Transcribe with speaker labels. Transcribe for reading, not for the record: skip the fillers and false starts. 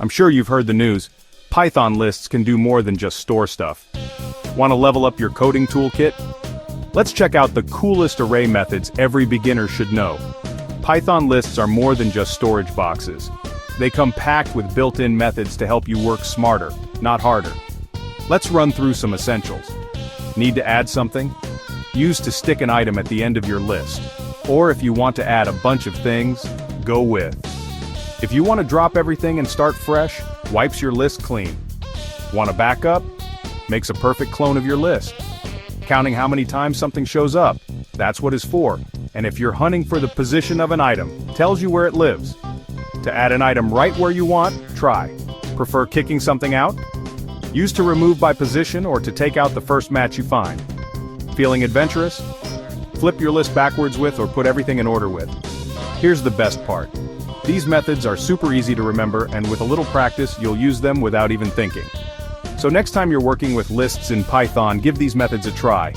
Speaker 1: I'm sure you've heard the news. Python lists can do more than just store stuff. Want to level up your coding toolkit? Let's check out the coolest array methods every beginner should know. Python lists are more than just storage boxes. They come packed with built-in methods to help you work smarter, not harder. Let's run through some essentials. Need to add something? Use to stick an item at the end of your list. Or if you want to add a bunch of things, go with. If you want to drop everything and start fresh, wipes your list clean. Want a backup? Makes a perfect clone of your list. Counting how many times something shows up, that's what it's for. And if you're hunting for the position of an item, tells you where it lives. To add an item right where you want, try. Prefer kicking something out? Use to remove by position or to take out the first match you find. Feeling adventurous? Flip your list backwards with or put everything in order with. Here's the best part. These methods are super easy to remember, and with a little practice, you'll use them without even thinking. So next time you're working with lists in Python, give these methods a try.